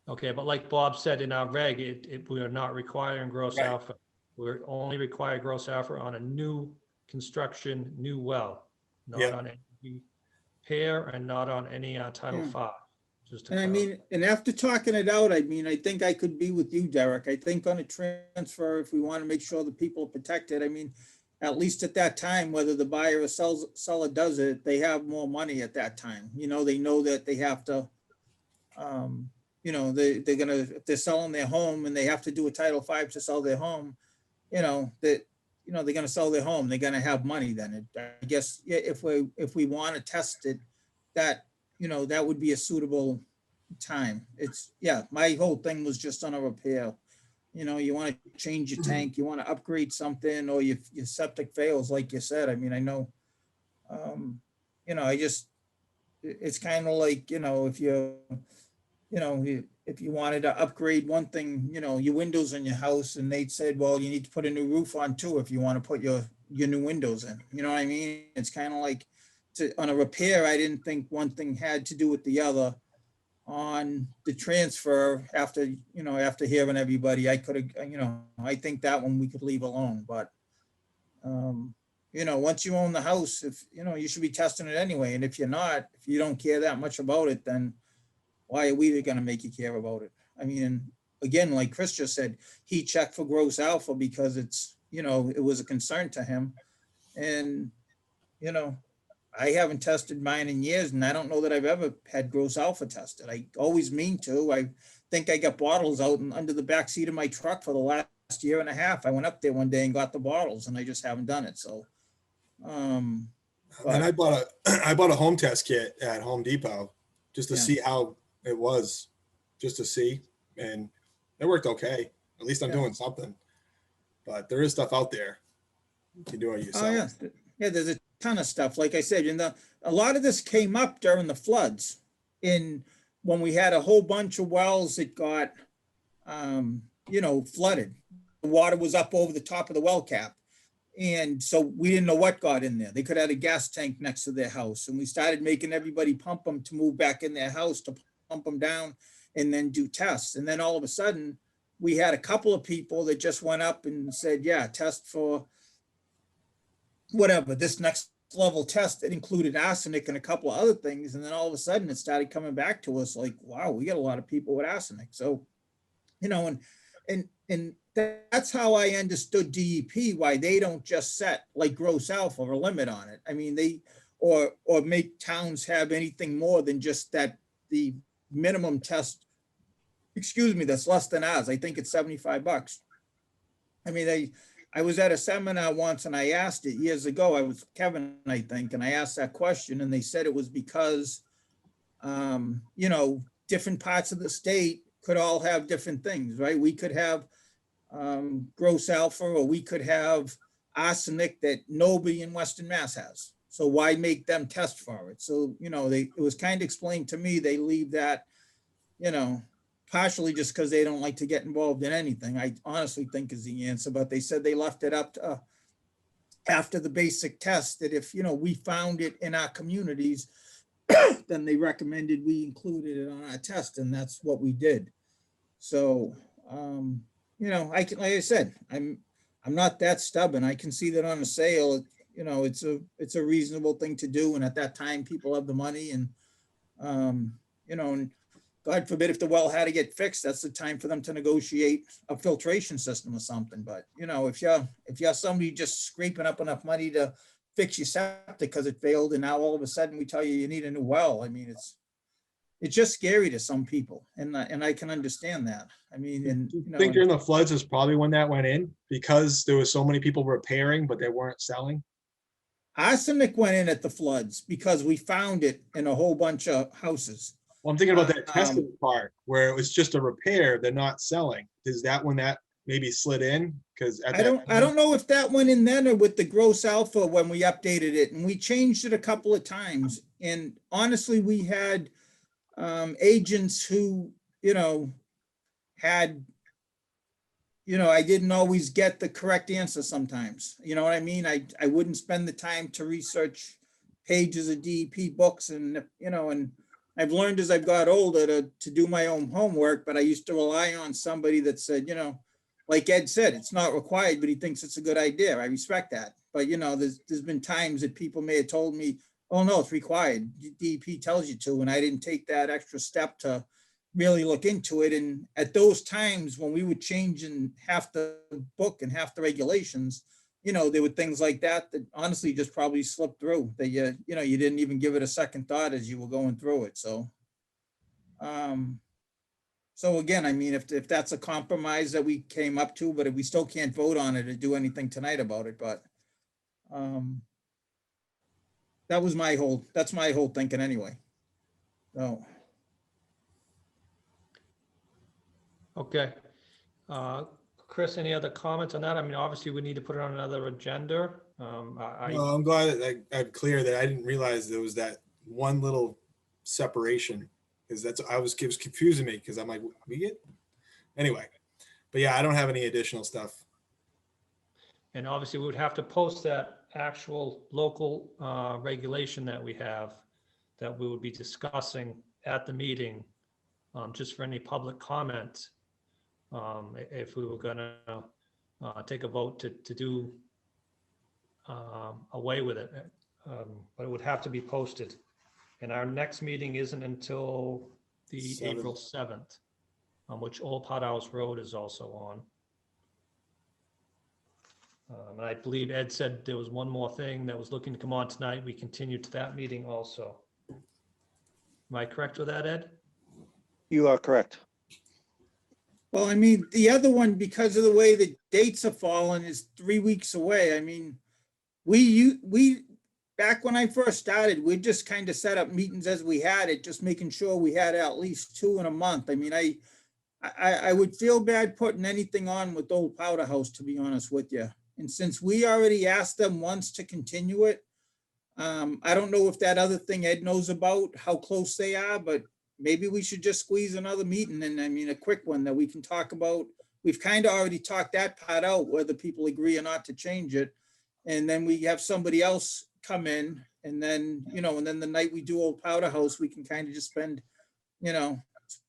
Okay, but like Bob said in our reg, we are not requiring gross Right. alpha. We're only require gross alpha on a new construction, new well, not Yep. on any repair and not on any Title Yeah. V. Just to And I clarify. mean, and after talking it out, I mean, I think I could be with you, Derek. I think on a transfer, if we want to make sure the people are protected, I mean, at least at that time, whether the buyer or seller does it, they have more money at that time. You know, they know that they have to, you know, they're gonna, if they're selling their home and they have to do a Title V to sell their home, you know, that, you know, they're gonna sell their home, they're gonna have money then. I guess, yeah, if we want to test it, that, you know, that would be a suitable time. It's, yeah, my whole thing was just on a repair. You know, you want to change your tank, you want to upgrade something, or your septic fails, like you said. I mean, I know, you know, it's kind of like, you know, if if you wanted to upgrade one thing, you know, your windows in your house, and they said, well, you need to put a new roof on too if you want to put your new windows in. You know what I mean? It's kind of like on a repair, I didn't think one thing had to do with the other. On the transfer, after, you know, after hearing everybody, I could have, you know, I think that one we could leave alone, but you know, once you own the house, if, you know, you should be testing it anyway. And if you're not, if you don't care that much about it, then why are we gonna make you care about it? I mean, again, like Chris just said, he checked for gross alpha because it's, you know, it was a concern to him. And, you know, I haven't tested mine in years, and I don't know that I've ever had gross alpha tested. I always mean to. I think I got bottles out and under the back seat of my truck for the last year and a half. I went up there one day and got the bottles, and I just haven't done it. So, And but I bought I bought a home test kit at Home Depot just to Yeah. see how it was, just to see, and it worked okay. At least I'm Yeah. doing something. But there is stuff out there. You can do it oh yourself. yeah, yeah. There's a ton of stuff. Like I said, and a lot of this came up during the floods, when we had a whole bunch of wells that got, you know, flooded. The water was up over the top of the well cap. And so we didn't know what got in there. They could have had a gas tank next to their house. And we started making everybody pump them to move back in their house, to pump them down and then do tests. And then all of a sudden, we had a couple of people that just went up and said, yeah, test for whatever, this next level test that included arsenic and a couple of other things. And then all of a sudden it started coming back to us like, wow, we got a lot of people with arsenic. So, you know, and that's how I understood DEP, why they don't just set like gross alpha or a limit on it. I mean, or make towns have anything more than just that, the minimum test, excuse me, that's less than ours. I think it's $75. I mean, I was at a seminar once and I asked it years ago. I was Kevin, I think, and I asked that question and they said it was because, you know, different parts of the state could all have different things, right? We could have gross alpha, or we could have arsenic that nobody in Western Mass has. So why make them test for it? So, you know, it was kind of explained to me, they leave that, you know, partially just because they don't like to get involved in anything, I honestly think is the answer, but they said they left it up to after the basic test, that if, you know, we found it in our communities, then they recommended we included it on our test, and that's what we did. So, you know, like I said, I'm not that stubborn. I can see that on a sale, you know, it's a reasonable thing to do. And at that time, people have the money, and, you know, and God forbid if the well had to get fixed, that's the time for them to negotiate a filtration system or something. But, you know, if you're somebody just scraping up enough money to fix your septic because it failed, and now all of a sudden we tell you need a new well, I mean, it's just scary to some people, and I can understand that. I mean, and Do you you know, think during the floods is probably when that went in, because there was so many people repairing, but they weren't selling? arsenic went in at the floods because we found it in a whole bunch of houses. Well, I'm thinking about that testing part where it was just a repair, they're not selling. Is that when that maybe slid in? Because I don't know if that went in then or with the gross alpha when we updated it, and we changed it a couple of times. And honestly, we had agents who, you know, had, you know, I didn't always get the correct answer sometimes. You know what I mean? I wouldn't spend the time to research pages of DEP books and, you know, and I've learned as I've got older to do my own homework, but I used to rely on somebody that said, you know, like Ed said, it's not required, but he thinks it's a good idea. I respect that. But, you know, there's been times that people may have told me, oh, no, it's required. DEP tells you to, and I didn't take that extra step to really look into it. And at those times when we were changing half the book and half the regulations, you know, there were things like that that honestly just probably slipped through that you know, you didn't even give it a second thought as you were going through it. So, so again, I mean, if that's a compromise that we came up to, but if we still can't vote on it or do anything tonight about it, but that's my whole thinking anyway. So. Okay. Chris, any other comments on that? I mean, obviously we need to put it on another agenda. No, I'm glad that I'm clear that I didn't realize there was that one little separation, because it was confusing me, because I'm like, we get anyway. But yeah, I don't have any additional stuff. And obviously we would have to post that actual local regulation that we have that we would be discussing at the meeting, just for any public comment. If we were gonna take a vote to do away with it, but it would have to be posted. And our next meeting isn't until the 7th. April 7th, which Old Pot House Road is also on. And I believe Ed said there was one more thing that was looking to come on tonight. We continued to that meeting also. Am I correct with that, Ed? You are correct. Well, I mean, the other one, because of the way the dates are falling, is 3 weeks away. I mean, we back when I first started, we just kind of set up meetings as we had it, just making sure we had at least 2 in a month. I mean, I would feel bad putting anything on with Old Powder House, to be honest with you. And since we already asked them once to continue it, I don't know if that other thing Ed knows about, how close they are, but maybe we should just squeeze another meeting, and I mean, a quick one that we can talk about. We've kind of already talked that part out, whether people agree or not to change it. And then we have somebody else come in, and then, you know, and then the night we do Old Powder House, we can kind of just spend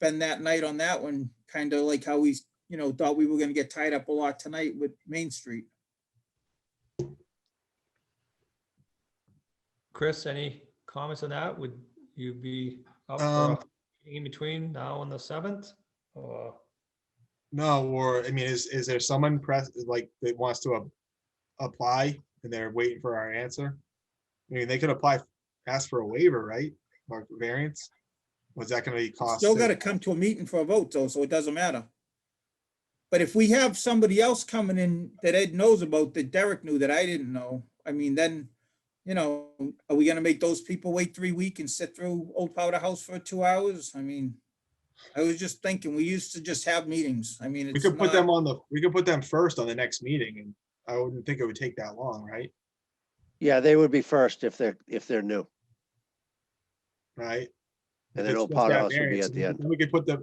that night on that one, kind of like how we, you know, thought we were going to get tied up a lot tonight with Main Street. Chris, any comments on that? Would you be up for in between now and the 7th? Or No, or I mean, is there someone like that wants to apply and they're waiting for our answer? I mean, they could ask for a waiver, right? Or variance. Was that going to be cost? Still got to come to a meeting for a vote though, so it doesn't matter. But if we have somebody else coming in that Ed knows about, that Derek knew that I didn't know, I mean, then, you know, are we going to make those people wait 3 weeks and sit through Old Powder House for 2 hours? I mean, I was just thinking, we used to just have meetings. I mean, We it's could put not, them we could put them first on the next meeting, and I wouldn't think it would take that long, right? Yeah, they would be first if they're new. Right? And If then it's Old just Powder that House would be variance, at the end. then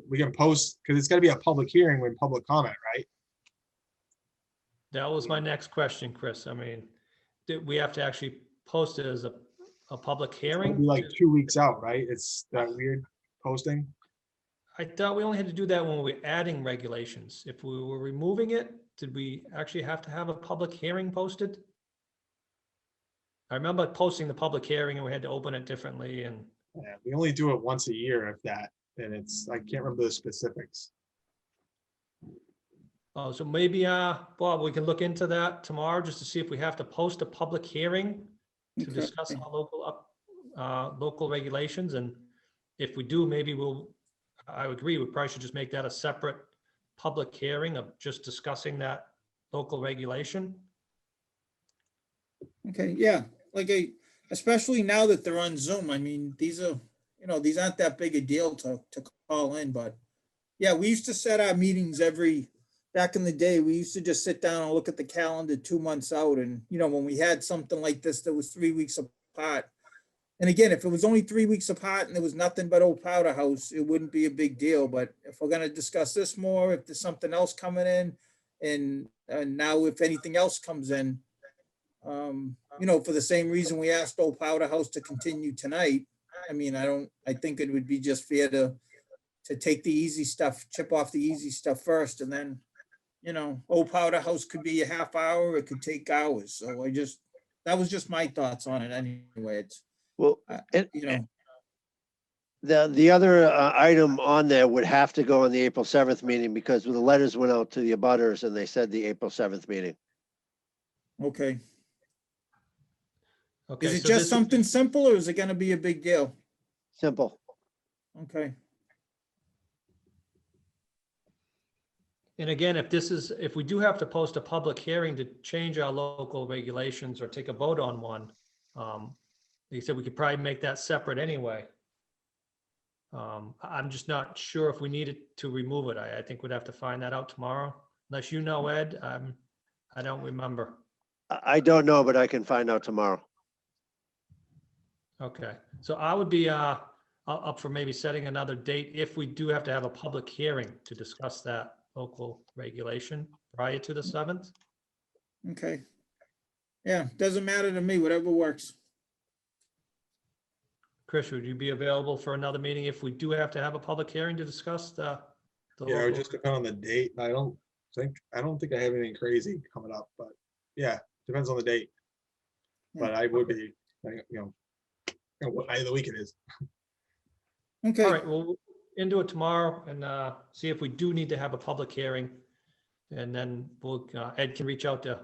we can post, because it's got to be a public hearing with public comment, right? that was my next question, Chris. I mean, did we have to actually post it as a public It'll hearing? be like 2 weeks out, right? It's that weird posting. I thought we only had to do that when we were adding regulations. If we were removing it, did we actually have to have a public hearing posted? I remember posting the public hearing and we had to open it differently, and Yeah, we only do it once a year, if that, and I can't remember the specifics. oh, so maybe, Bob, we can look into that tomorrow just to see if we have to post a public hearing to Okay. discuss our local regulations. And if we do, maybe I would agree, we probably should just make that a separate public hearing of just discussing that local regulation. okay, yeah, like especially now that they're on Zoom. I mean, these aren't that big a deal to call in, but yeah, we used to set our meetings back in the day, we used to just sit down and look at the calendar 2 months out. And, you know, when we had something like this that was 3 weeks apart, and again, if it was only 3 weeks apart and there was nothing but Old Powder House, it wouldn't be a big deal. But if we're going to discuss this more, if there's something else coming in, and now if anything else comes in, for the same reason we asked Old Powder House to continue tonight. I mean, I think it would be just fair to take the easy stuff, chip off the easy stuff first, and then, Old Powder House could be a half hour, it could take hours. So that was just my thoughts on it anyway. It's, Well, and you know, the other item on there would have to go on the April 7th meeting because the letters went out to the abutters and they said the April 7th meeting. okay. Okay. Is it so just this- something simple or is it gonna be a big deal? Simple. Okay, And again, if we do have to post a public hearing to change our local regulations or take a vote on one, like you said, we could probably make that separate anyway. I'm just not sure if we needed to remove it. I think we'd have to find that out tomorrow, unless you know, Ed. I don't remember. I don't know, but I can find out tomorrow. Okay, so I would be up for maybe setting another date if we do have to have a public hearing to discuss that local regulation prior to the 7th. okay. Yeah, doesn't matter to me, whatever works. Chris, would you be available for another meeting if we do have to have a public hearing to discuss the Yeah, it would local- just depend on the date. I don't think I have anything crazy coming up, but yeah, depends on the date. But I would be, what night of the week it is. Okay. All right, well, we'll into it tomorrow and see if we do need to have a public hearing. And then Ed can reach out to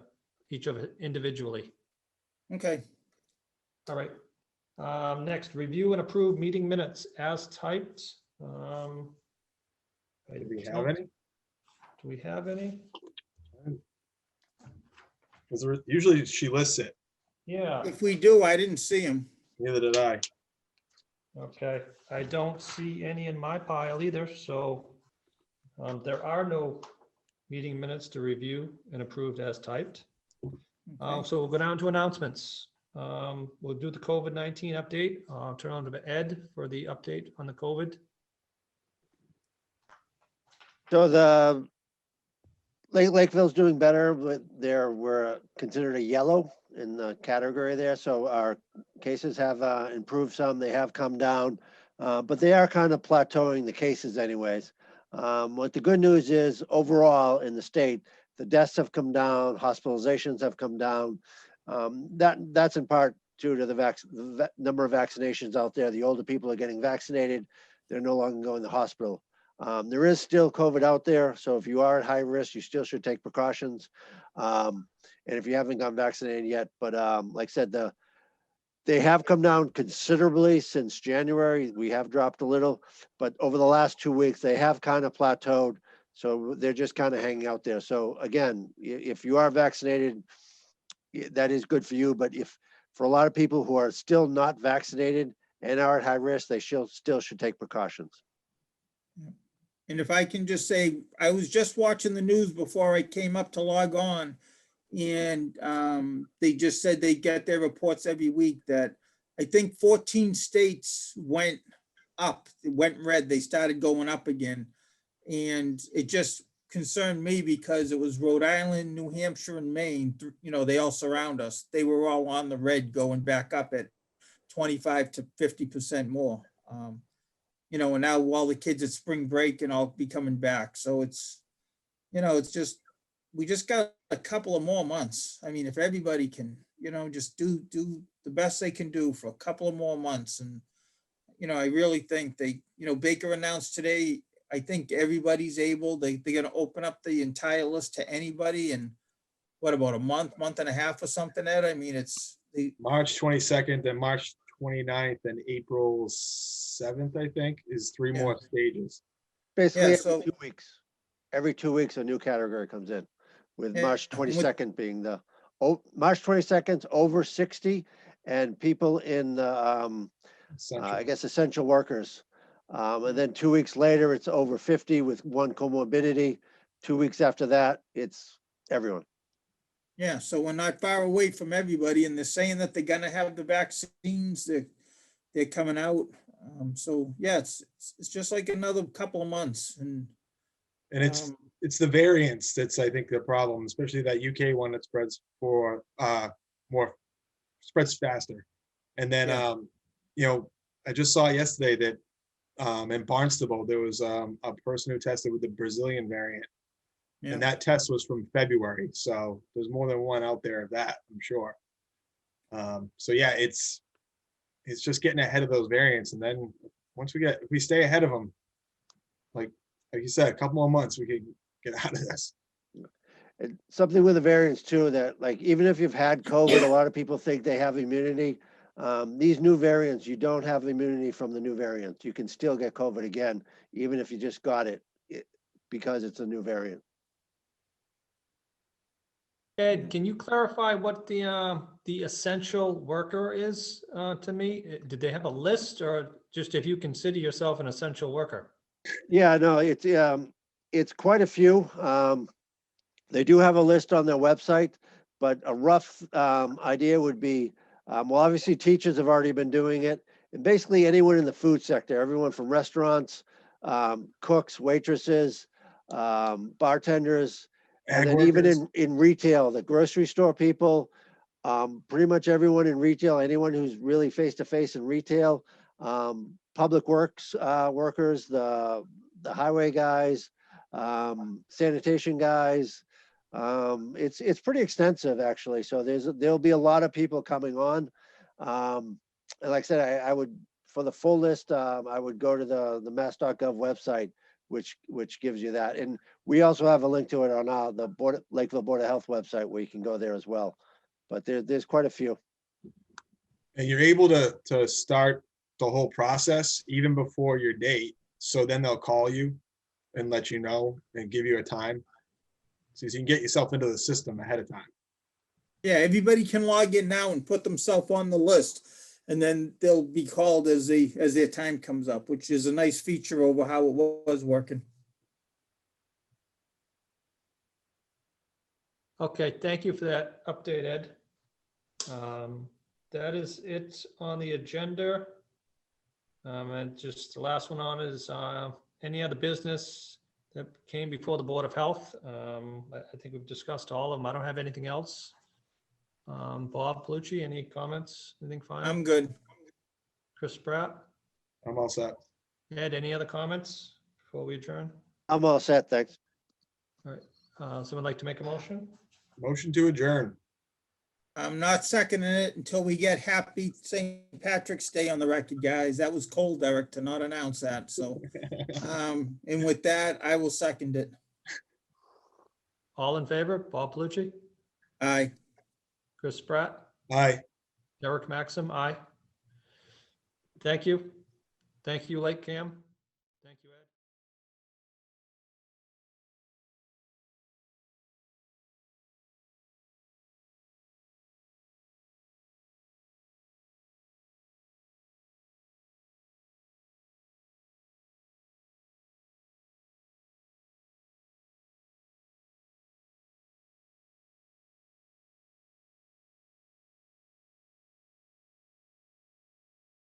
each of it individually. Okay, All right. Next, review and approve meeting minutes as typed. Do we have any? Do we have any? Usually she lists it. Yeah, if we do, I didn't see him. Neither did I. okay. I don't see any in my pile either, so there are no meeting minutes to review and approved as typed. Okay. So we'll go down to announcements. We'll do the COVID-19 update. Turn on to Ed for the update on the COVID. So Lakeville's doing better, but we're considered a yellow in the category there. So our cases have improved some. They have come down, but they are kind of plateauing the cases anyways. What the good news is overall in the state, the deaths have come down, hospitalizations have come down. That's in part due to the number of vaccinations out there. The older people are getting vaccinated. They're no longer going to the hospital. There is still COVID out there. So if you are at high risk, you still should take precautions. And if you haven't gotten vaccinated yet, but like I said, they have come down considerably since January. We have dropped a little, but over the last 2 weeks, they have kind of plateaued. So they're just kind of hanging out there. So again, if you are vaccinated, that is good for you. But for a lot of people who are still not vaccinated and are at high risk, they still should take precautions. And if I can just say, I was just watching the news before I came up to log on. And they just said they get their reports every week that I think 14 states went up, it went red, they started going up again. And it just concerned me because it was Rhode Island, New Hampshire, and Maine, they all surround us. They were all on the red going back up at 25 to 50% more. And now all the kids at spring break and all be coming back. So it's just, we just got a couple of more months. I mean, if everybody can, just do the best they can do for a couple of more months. And, I really think Baker announced today, I think everybody's able, they're going to open up the entire list to anybody. And what about a month and a half or something, Ed? I mean, it's March 22nd and March 29th and April 7th, I think, is 3 Yeah. more stages. Basically, Yeah, so- every 2 weeks, a new category comes in, with Yeah, March and with- 22nd being March 22nd over 60, and people in the, I guess, essential workers. And then 2 weeks later, it's over 50 with one comorbidity. 2 weeks after that, it's everyone. Yeah, so we're not far away from everybody, and they're saying that they're gonna have the vaccines, they're coming out. So yeah, it's just like another couple of months, and And it's the variants that's, I think, the problem, especially that UK one that spreads more spreads faster. And then, Yeah. you know, I just saw yesterday that in Barnstable, there was a person who tested with the Brazilian variant. Yeah. And that test was from February. So there's more than one out there of that, I'm sure. So yeah, it's just getting ahead of those variants. And then if we stay ahead of them, like you said, a couple more months, we could get out of this. And something with the variants too, that like, even if you've had COVID, a lot of people think they have immunity. These new variants, you don't have immunity from the new variants. You can still get COVID again, even if you just got it because it's a new variant. Ed, can you clarify what the essential worker is to me? Did they have a list, or just if you consider yourself an essential worker? Yeah, no, it's quite a few. They do have a list on their website, but a rough idea would be, well, obviously teachers have already been doing it, and basically anyone in the food sector, everyone from restaurants, cooks, waitresses, bartenders, and Ag then even workers. in retail, the grocery store people, pretty much everyone in retail, anyone who's really face-to-face in retail, public works workers, the highway guys, sanitation guys. It's pretty extensive actually. So there'll be a lot of people coming on. And like I said, I would, for the full list, I would go to the mass.gov website, which gives you that. And we also have a link to it on the Lakeville Board of Health website where you can go there as well. But there's quite a few. And you're able to start the whole process even before your date. So then they'll call you and let you know and give you a time. So you can get yourself into the system ahead of time. Yeah, everybody can log in now and put themselves on the list, and then they'll be called as their time comes up, which is a nice feature over how it was working. Okay, thank you for that update, Ed. That is it on the agenda. And just the last one on is any other business that came before the Board of Health. I think we've discussed all of them. I don't have anything else. Bob Palucci, any comments? Anything fine? I'm good. Chris Pratt? I'm all set. Ed, any other comments before we adjourn? I'm all set, thanks. All right, someone like to make a motion? Motion to adjourn. I'm not seconding it until we get happy St. Patrick's Day on the record, guys. That was cold, Eric, to not announce that. So, and with that, I will second it. All in favor? Bob Palucci? Aye. Chris Pratt? Aye. Eric Maxim? Aye. Thank you. Thank you, LakeCAM. Thank you, Ed.